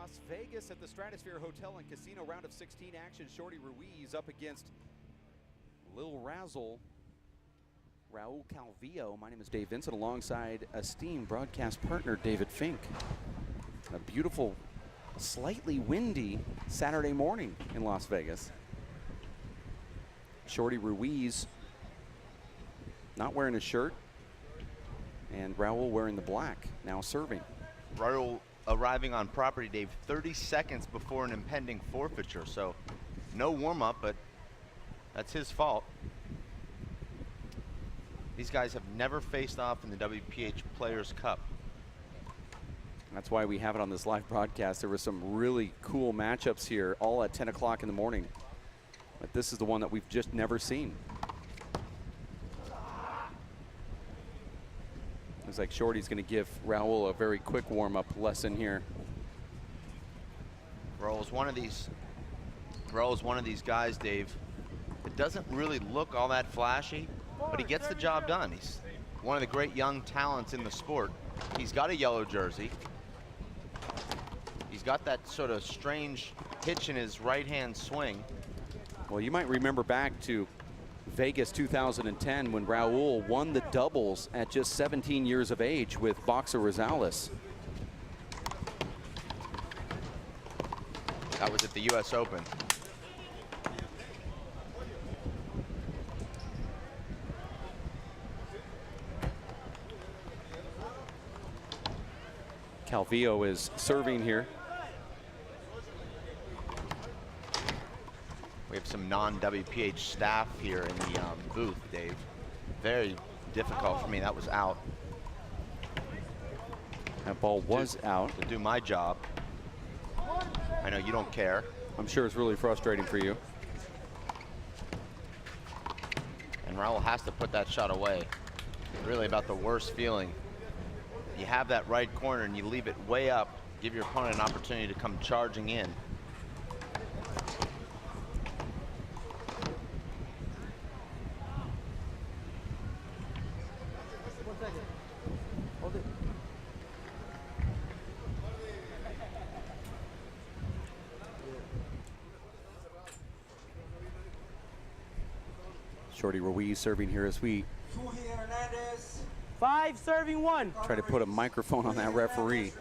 Las Vegas at the Stratosphere Hotel and Casino round of 16 action. Shorty Ruiz up against Lil Razzle, Raul Calvillo. My name is Dave Vincent alongside esteemed broadcast partner David Fink. A beautiful, slightly windy Saturday morning in Las Vegas. Shorty Ruiz not wearing a shirt, and Raul wearing the black, now serving. Raul arriving on property, Dave, 30 seconds before an impending forfeiture, so no warm-up, but that's his fault. These guys have never faced off in the WPH Players Cup. That's why we have it on this live broadcast. There were some really cool matchups here, all at 10 o'clock in the morning. But this is the one that we've just never seen. Looks like Shorty's going to give Raul a very quick warm-up lesson here. Raul's one of these guys, Dave, that doesn't really look all that flashy, but he gets the job done. He's one of the great young talents in the sport. He's got a yellow jersey. He's got that sort of strange hitch in his right-hand swing. Well, you might remember back to Vegas 2010 when Raul won the doubles at just 17 years of age with Boxer Rosales. That was at the US Open. Calvillo is serving here. We have some non-WPH staff here in the booth, Dave. Very difficult for me. That was out. That ball was out. To do my job. I know you don't care. I'm sure it's really frustrating for you. And Raul has to put that shot away. Really about the worst feeling. You have that right corner and you leave it way up, give your opponent an opportunity to come charging in. Shorty Ruiz serving here as we 5 serving 1. Try to put a microphone on that referee.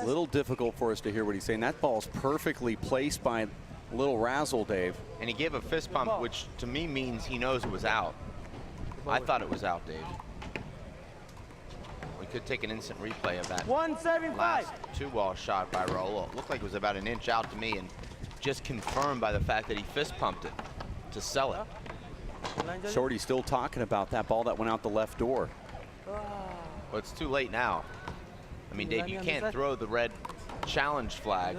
A little difficult for us to hear what he's saying. That ball's perfectly placed by Lil Razzle, Dave. And he gave a fist pump, which to me means he knows it was out. I thought it was out, Dave. We could take an instant replay of that 175 last two-ball shot by Raul. It looked like it was about an inch out to me, and just confirmed by the fact that he fist pumped it to sell it. Shorty's still talking about that ball that went out the left door. Well, it's too late now. I mean, Dave, you can't throw the red challenge flag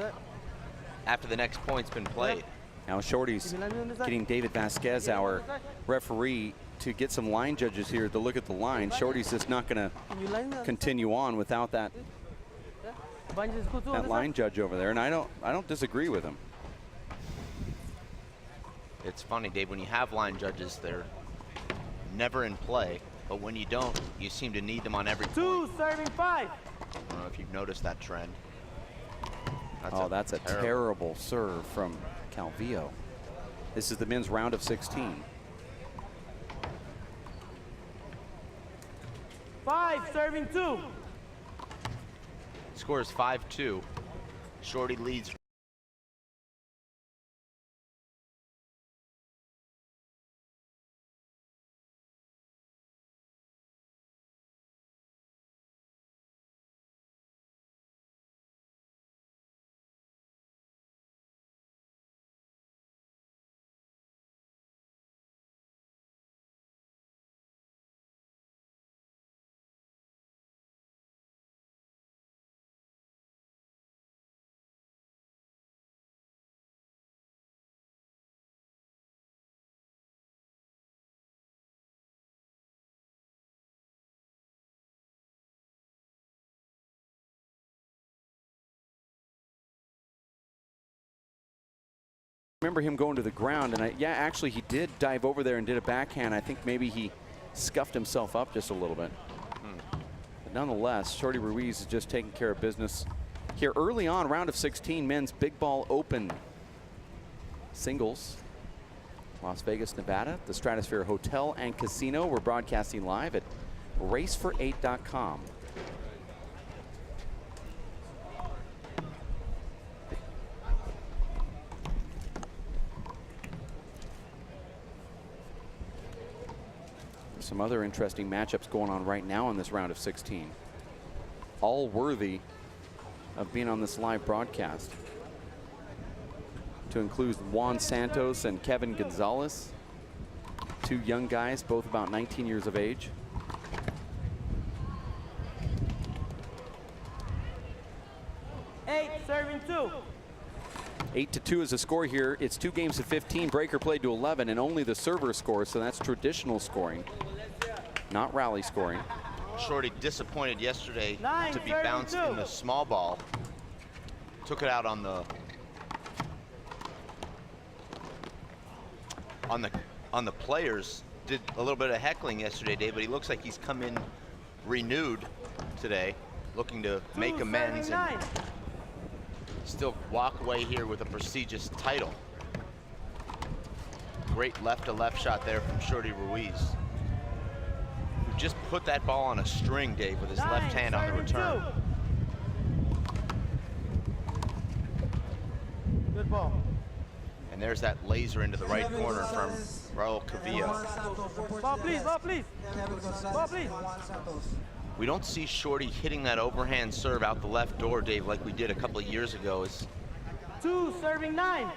after the next point's been played. Now Shorty's getting David Vasquez, our referee, to get some line judges here to look at the line. Shorty's just not going to continue on without that line judge over there, and I don't disagree with him. It's funny, Dave, when you have line judges, they're never in play, but when you don't, you seem to need them on every point. 2 serving 5. I don't know if you've noticed that trend. That's a terrible serve from Calvillo. This is the men's round of 16. 5 serving 2. Score is 5-2. Shorty leads. Remember him going to the ground, and yeah, actually he did dive over there and did a backhand. I think maybe he scuffed himself up just a little bit. But nonetheless, Shorty Ruiz is just taking care of business Here early on, round of 16, men's big ball open singles. Las Vegas, Nevada, the Stratosphere Hotel and Casino. We're broadcasting live at racefor8.com. Some other interesting matchups going on right now in this round of 16. All worthy of being on this live broadcast. To include Juan Santos and Kevin Gonzalez. Two young guys, both about 19 years of age. Serving 2. 8-2 is the score here. It's 2 games to 15. Breaker played to 11, and only the server scores, so that's traditional scoring, not rally scoring. Shorty disappointed yesterday 9, to be serving bounced 2. in the small ball. Took it out on the players. Did a little bit of heckling yesterday, Dave, but he looks like he's come in renewed today, looking to make amends and still walk away here with a prestigious title. Great left-to-left shot there from Shorty Ruiz, who just put that ball on a string, Dave, with his left hand on the return. Good ball. And there's that laser into the right corner from Raul Calvillo. Ball, please, ball, please. Ball, please. We don't see Shorty hitting that overhand serve out the left door, Dave, like we did a couple of years ago. 2, serving 9.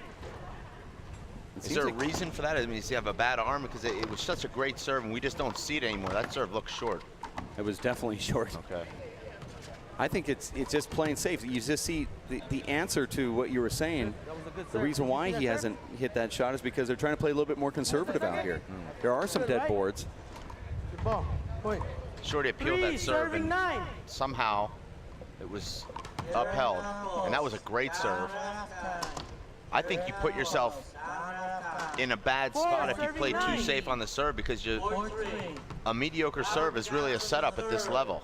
Is there a reason for that? I mean, does he have a bad arm? Because it was such a great serve, and we just don't see it anymore. That serve looks short. It was definitely short. Okay. I think it's just plain safe. You just see the answer to what you were saying. The reason why he hasn't hit that shot is because they're trying to play a little bit more conservative out here. There are some dead boards. Good ball. Point. Shorty appealed that 3, serve, serving and 9. somehow it was upheld, and that was a great serve. I think you put yourself in a bad spot if you play too safe on the serve, because a mediocre serve is really a setup at this level.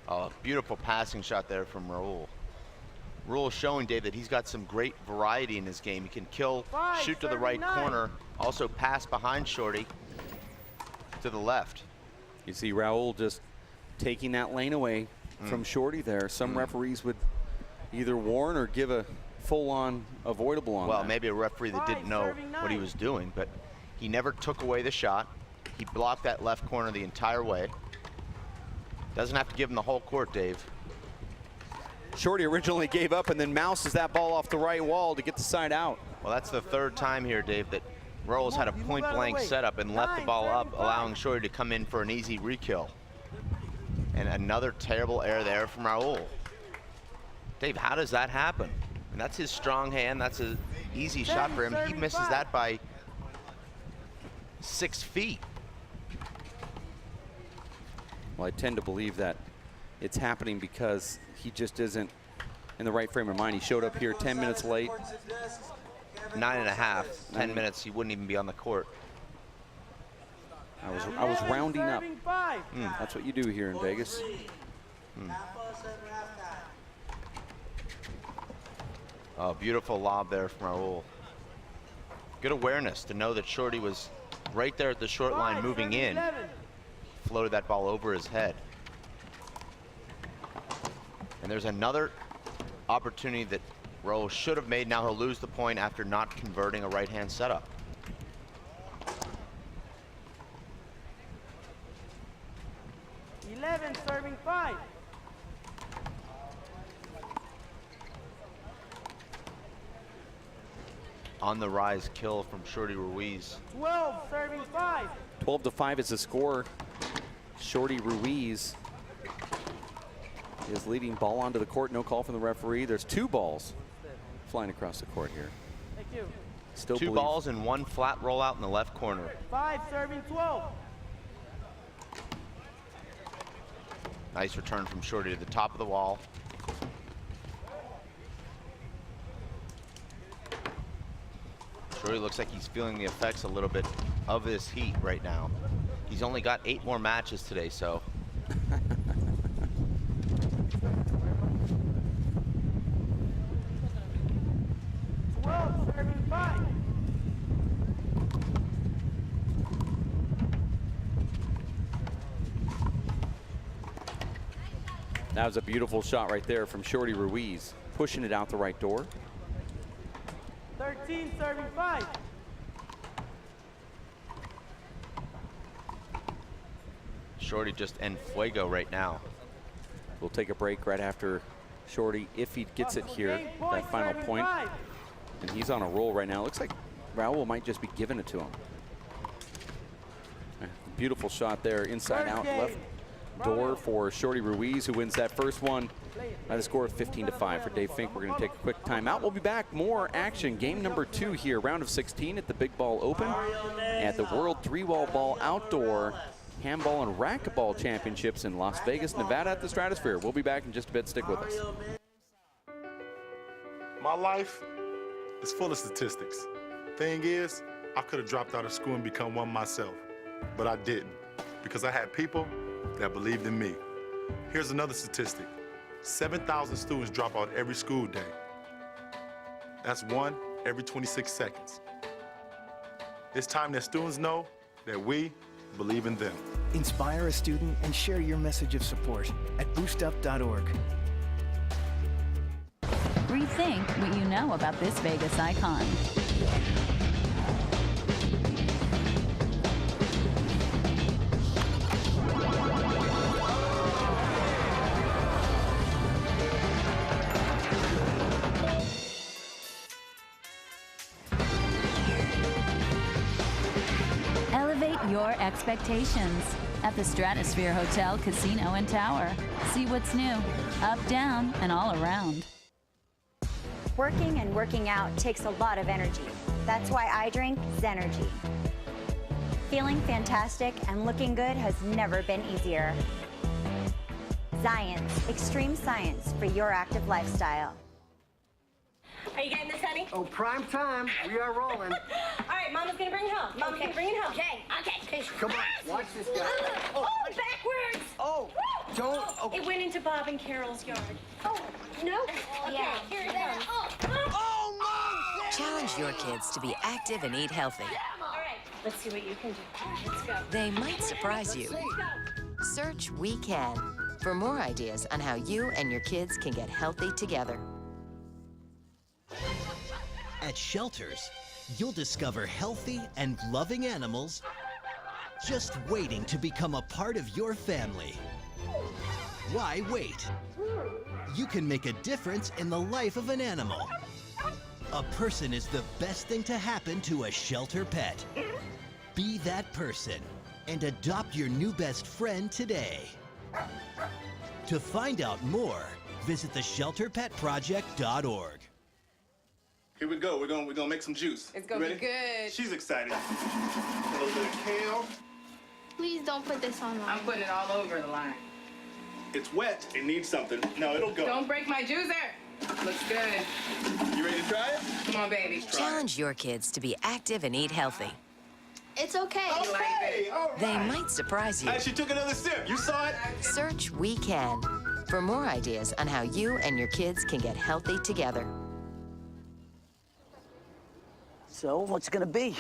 Oh, beautiful passing shot there from Raul. Raul showing, Dave, that he's got some great variety in his game. He can kill, shoot to the right corner, also pass behind Shorty to the left. You see Raul just taking that lane away from Shorty there. Some referees would either warn or give a full-on avoidable on that. Well, maybe a referee that didn't know what he was doing, but he never took away the shot. He blocked that left corner the entire way. Doesn't have to give him the whole court, Dave. Shorty originally gave up and then mouses that ball off the right wall to get the side out. Well, that's the third time here, Dave, that Raul's had a point-blank setup and left the ball up, allowing Shorty to come in for an easy re-kill. And another terrible error there from Raul. Dave, how does that happen? And that's his strong hand. That's an easy shot for him. He misses that by 6 feet. Well, I tend to believe that it's happening because he just isn't in the right frame of mind. He showed up here 10 minutes late. 9.5, 10 minutes, he wouldn't even be on the court. I was rounding up. That's what you do here in Vegas. Oh, beautiful lob there from Raul. Good awareness to know that Shorty was right there at the short line moving in. Floated that ball over his head. And there's another opportunity that Raul should have made. Now he'll lose the point after not converting a right-hand setup. Serving 5. On the rise kill from Shorty Ruiz. 12, serving 5. 12-5 is the score. Shorty Ruiz is leading. Ball onto the court. No call from the referee. There's 2 balls flying across the court here. Thank you. Still 2 balls and 1 flat rollout in the left corner. 5, serving 12. Nice return from Shorty to the top of the wall. Shorty looks like he's feeling the effects a little bit of this heat right now. He's only got 8 more matches today, so That was a beautiful shot right there from Shorty Ruiz, pushing it out the right door. 13, serving 5. Shorty just en fuego right now. We'll take a break right after Shorty, if he gets it here, that final point. And he's on a roll right now. Looks like Raul might just be giving it to him. Beautiful shot there, inside out, left door for Shorty Ruiz, who wins that first one by the score of 15-5 for Dave Fink. We're going to take a quick timeout. We'll be back. More action. Game number 2 here, round of 16 at the Big Ball Open at the World 3-Wall Ball Outdoor Handball and Racquetball Championships in Las Vegas, Nevada at the Stratosphere. We'll be back in just a bit. Stick with us. My life is full of statistics. Thing is, I could have dropped out of school and become one myself, but I didn't, because I had people that believed in me. Here's another statistic. 7,000 students drop out every school day. That's 1 every 26 seconds. It's time that students know that we believe in them. Inspire a student and share your message of support at boostup.org. Rethink what you know about this Vegas icon. Elevate your expectations at the Stratosphere Hotel, Casino, and Tower. See what's new, up, down, and all around. Working and working out takes a lot of energy. That's why I drink Zenergy. Feeling fantastic and looking good has never been easier. Zions, extreme science for your active lifestyle. Are you getting this, honey? Oh, prime time. We are rolling. All right, Mama's gonna bring it home. Mama's gonna bring it home. Okay. Come on, watch this guy. Oh, backwards. Oh, don't. Oh. It went into Bob and Carol's yard. Oh, no? Okay, here it comes. Oh, Mom! Challenge your kids to be active and eat healthy. All right, let's see what you can do. Let's go. They might surprise you. Search We Can for more ideas on how you and your kids can get healthy together. At shelters, you'll discover healthy and loving animals just waiting to become a part of your family. Why wait? You can make a difference in the life of an animal. A person is the best thing to happen to a shelter pet. Be that person and adopt your new best friend today. To find out more, visit theshelterpetproject.org. Here we go. We're gonna make some juice. It's gonna be good. She's excited. A little bit of kale. Please don't put this on line. I'm putting it all over the line. It's wet. It needs something. No, it'll go. Don't break my juicer. Looks good. You ready to try it? Come on, baby. Challenge your kids to be active and eat healthy. It's okay. Okay, all right. They might surprise you. Hey, she took another sip. You saw it? Search We Can for more ideas on how you and your kids can get healthy together. So, what's it gonna be?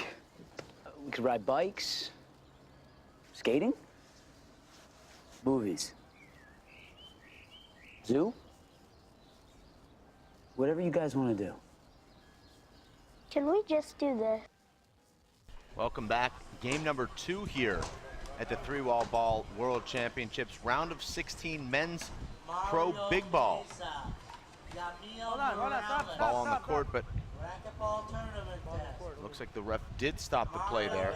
We could ride bikes, skating, movies, zoo, whatever you guys want to do. Can we just do this? Welcome back. Game number 2 here at the 3-Wall Ball World Championships, round of 16 men's pro big ball. Ball on the court, but looks like the ref did stop the play there.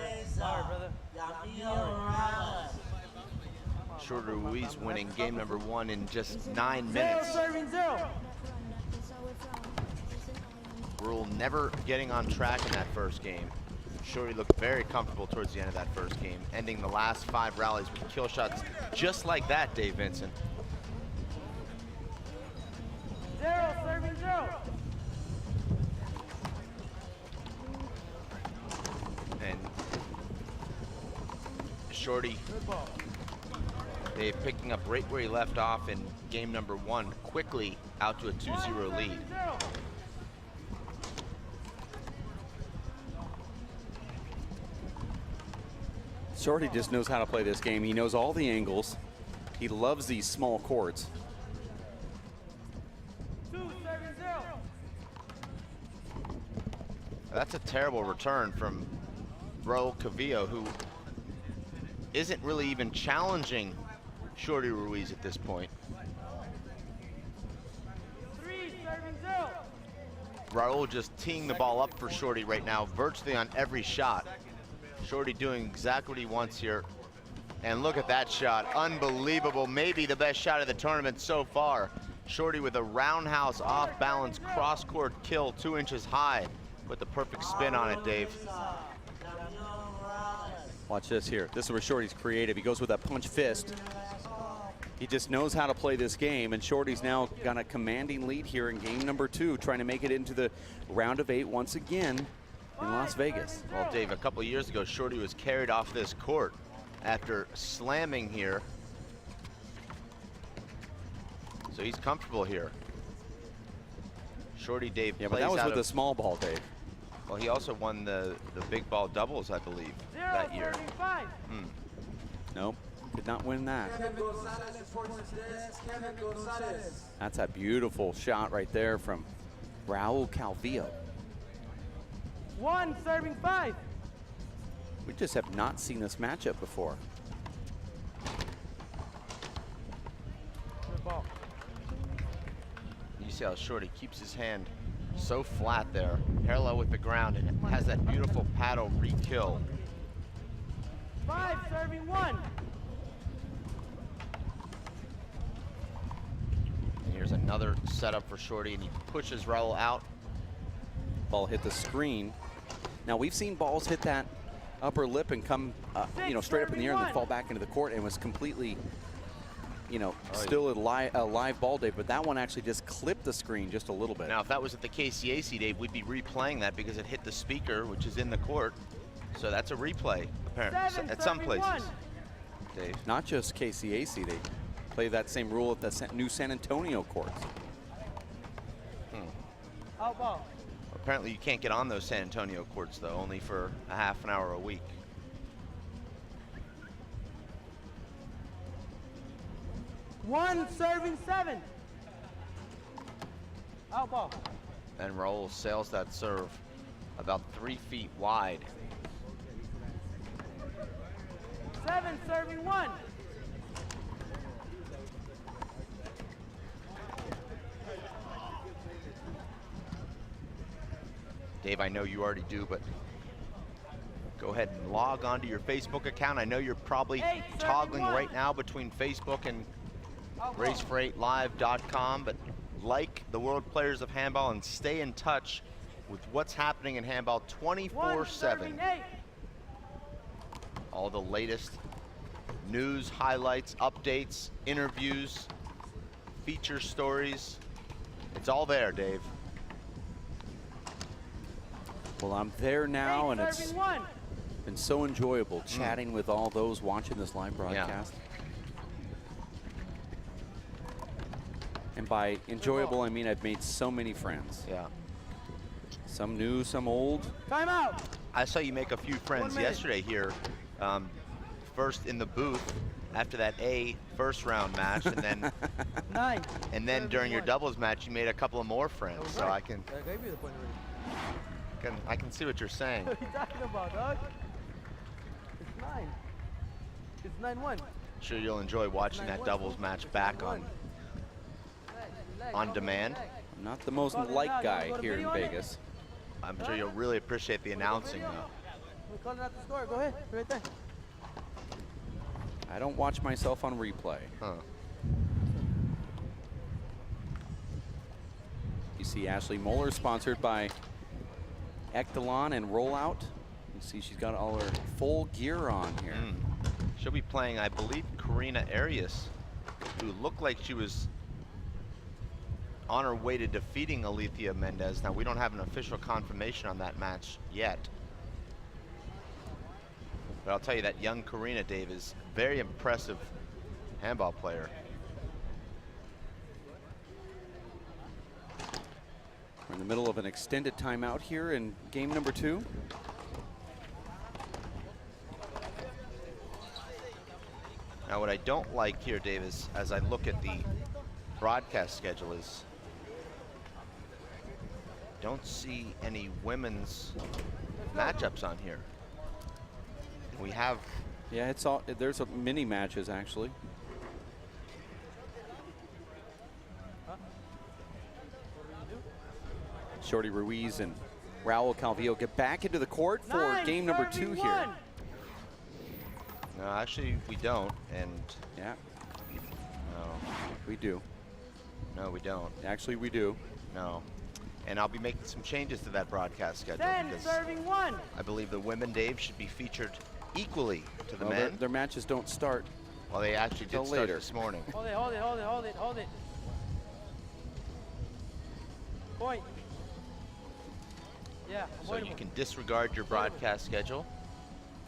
Shorty Ruiz winning game number 1 in just 9 minutes. Raul never getting on track in that first game. Shorty looked very comfortable towards the end of that first game, ending the last 5 rallies with kill shots just like that, Dave Vincent. 0, serving 0. And Shorty, they picking up right where he left off in game number 1, quickly out to a 2-0 lead. Shorty just knows how to play this game. He knows all the angles. He loves these small courts. That's a terrible return from Raul Calvillo, who isn't really even challenging Shorty Ruiz at this point. 3, serving 0. Raul just teeing the ball up for Shorty right now, virtually on every shot. Shorty doing exactly what he wants here. And look at that shot, unbelievable. Maybe the best shot of the tournament so far. Shorty with a roundhouse off-balance cross-court kill 2 inches high with the perfect spin on it, Dave. Watch this here. This is where Shorty's creative. He goes with that punch fist. He just knows how to play this game, and Shorty's now got a commanding lead here in game number 2, trying to make it into the round of 8 once again in Las Vegas. Well, Dave, a couple of years ago, Shorty was carried off this court after slamming here. So he's comfortable here. Shorty, Dave, yeah, but that was with a small ball, Dave. Well, he also won the big ball doubles, I believe, that year. Nope, did not win that. That's a beautiful shot right there from Raul Calvillo. 1, serving 5. We just have not seen this matchup before. Good ball. You see how Shorty keeps his hand so flat there, parallel with the ground, and it has that beautiful paddle re-kill. 5, serving 1. And here's another setup for Shorty, and he pushes Raul out. Ball hit the screen. Now we've seen balls hit that upper lip and come, straight up in the air and then fall back into the court, and was completely, still a live ball, Dave. But that one actually just clipped the screen just a little bit. Now, if that was at the KCAC, Dave, we'd be replaying that because it hit the speaker, which is in the court. So that's a replay, apparently, at some places. Dave. Not just KCAC, they play that same rule at the new San Antonio courts. Out ball. Apparently you can't get on those San Antonio courts, though, only for a half an hour a week. One, serving 7. Out ball. And Raul sails that serve about 3 feet wide. 7, serving 1. Dave, I know you already do, but go ahead and log onto your Facebook account. I know you're probably toggling right now between Facebook and RaceFreightLive.com, but like the World Players of Handball and stay in touch with what's happening in handball 24/7. All the latest news, highlights, updates, interviews, feature stories. It's all there, Dave. Well, I'm there now, and it's been so enjoyable chatting with all those watching this live broadcast. And by enjoyable, I mean I've made so many friends. Yeah. Some new, some old. Time out. I saw you make a few friends yesterday here. First in the booth after that first round match, and then 9. And then during your doubles match, you made a couple of more friends. So I can see what you're saying. What are you talking about, dog? It's 9. It's 9-1. Sure, you'll enjoy watching that doubles match back on demand. I'm not the most liked guy here in Vegas. I'm sure you'll really appreciate the announcing, though. We're calling out the score. Go ahead, right there. I don't watch myself on replay. Huh. You see Ashley Moeller, sponsored by Echelon and Rollout. You see she's got all her full gear on here. She'll be playing, I believe, Karina Arias, who looked like she was on her way to defeating Alethea Mendez. Now, we don't have an official confirmation on that match yet. But I'll tell you, that young Karina, Dave, is a very impressive handball player. We're in the middle of an extended timeout here in game number 2. Now, what I don't like here, Dave, is as I look at the broadcast schedule, is don't see any women's matchups on here. We have. Yeah, there's mini matches actually. Shorty Ruiz and Raul Calvillo get back into the court for game number 2 here. No, actually we don't, and yeah, no, we do. No, we don't. Actually, we do. No, and I'll be making some changes to that broadcast schedule. 10, because serving 1. I believe the women, Dave, should be featured equally to the Well, men. their matches don't start. Well, they actually did start later this morning. Hold it, hold it, hold it, hold it, hold it. Point. Yeah. So you can disregard your broadcast schedule.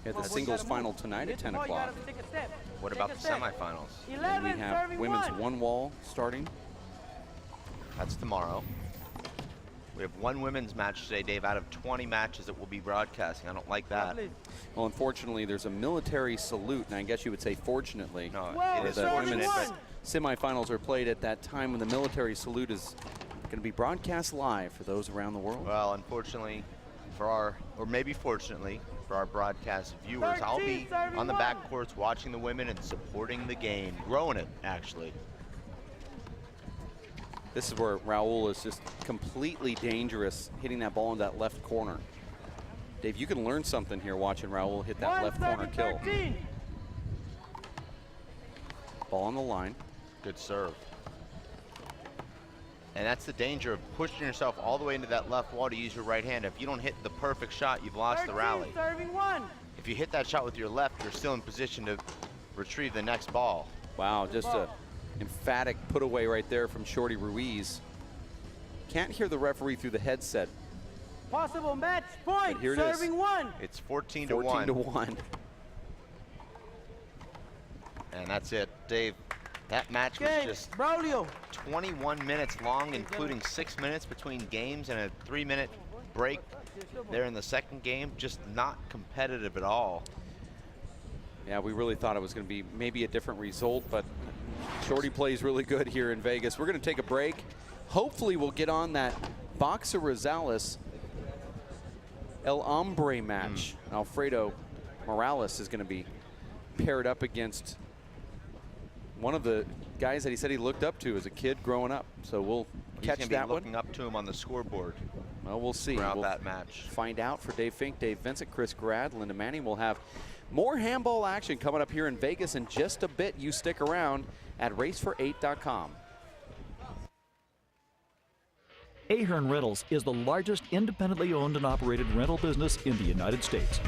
We have the singles final tonight at 10 o'clock. What about the semifinals? Then we have women's one wall starting. That's tomorrow. We have one women's match today, Dave, out of 20 matches that we'll be broadcasting. I don't like that. Well, unfortunately, there's a military salute, and I guess you would say fortunately. No, where it is the fortunate, women's but semifinals are played at that time when the military salute is going to be broadcast live for those around the world. well, unfortunately for our, or maybe fortunately for our broadcast viewers, I'll be on the backcourts watching the women and supporting the game, growing it, actually. This is where Raul is just completely dangerous, hitting that ball in that left corner. Dave, you can learn something here watching Raul hit that left corner kill. Ball on the line. Good serve. And that's the danger of pushing yourself all the way into that left wall to use your right hand. If you don't hit the perfect shot, you've lost the rally. Serving 1. If you hit that shot with your left, you're still in position to retrieve the next ball. Wow, just a emphatic put away right there from Shorty Ruiz. Can't hear the referee through the headset. Possible match point. But here it serving is. 1. It's 14 to 14 1. to 1. And that's it. Dave, that match was just Braulio. 21 minutes long, including 6 minutes between games and a 3-minute break there in the second game. Just not competitive at all. Yeah, we really thought it was going to be maybe a different result, but Shorty plays really good here in Vegas. We're going to take a break. Hopefully we'll get on that Boxer Rosales El Hombre match. Alfredo Morales is going to be paired up against one of the guys that he said he looked up to as a kid growing up. So we'll catch He's that gonna be one. looking up to him on the scoreboard. Well, we'll see. Throughout We'll that match. find out for Dave Fink, Dave Vincent, Chris Grad, Linda Manning. We'll have more handball action coming up here in Vegas in just a bit. You stick around at racefor8.com. Ahern Rentals is the largest independently owned and operated rental business in the United States.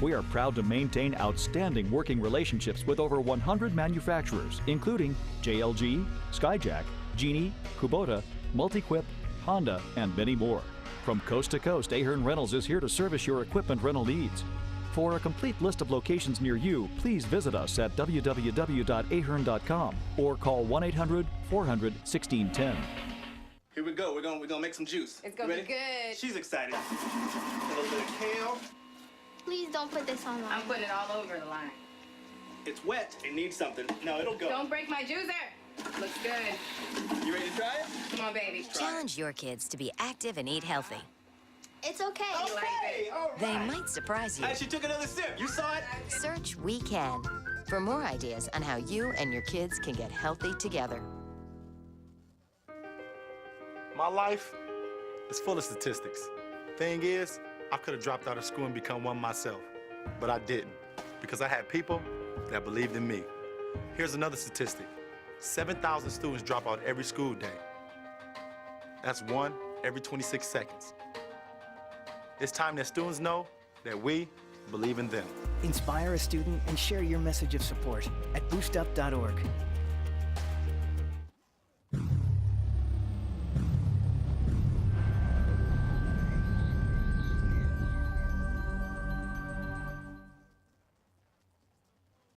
We are proud to maintain outstanding working relationships with over 100 manufacturers, including JLG, Skyjack, Genie, Kubota, Multiquip, Honda, and many more. From coast to coast, Ahern Rentals is here to service your equipment rental needs. For a complete list of locations near you, please visit us at www.ahern.com or call 1-800-400-1610. Here we go. We're gonna make some juice. It's gonna You be ready? good. She's excited. A little bit of kale. Please don't put this on. I'm putting it all over the line. It's wet. It needs something. No, it'll go. Don't break my juicer. Looks good. You ready to try it? Come on, baby. Challenge your kids to be active and eat healthy. It's okay. Okay, all right. They might surprise you. Hey, she took another sip. You saw it? Search We Can for more ideas on how you and your kids can get healthy together. My life is full of statistics. Thing is, I could have dropped out of school and become one myself, but I didn't because I had people that believed in me. Here's another statistic. 7,000 students drop out every school day. That's 1 every 26 seconds. It's time that students know that we believe in them. Inspire a student and share your message of support at boostup.org.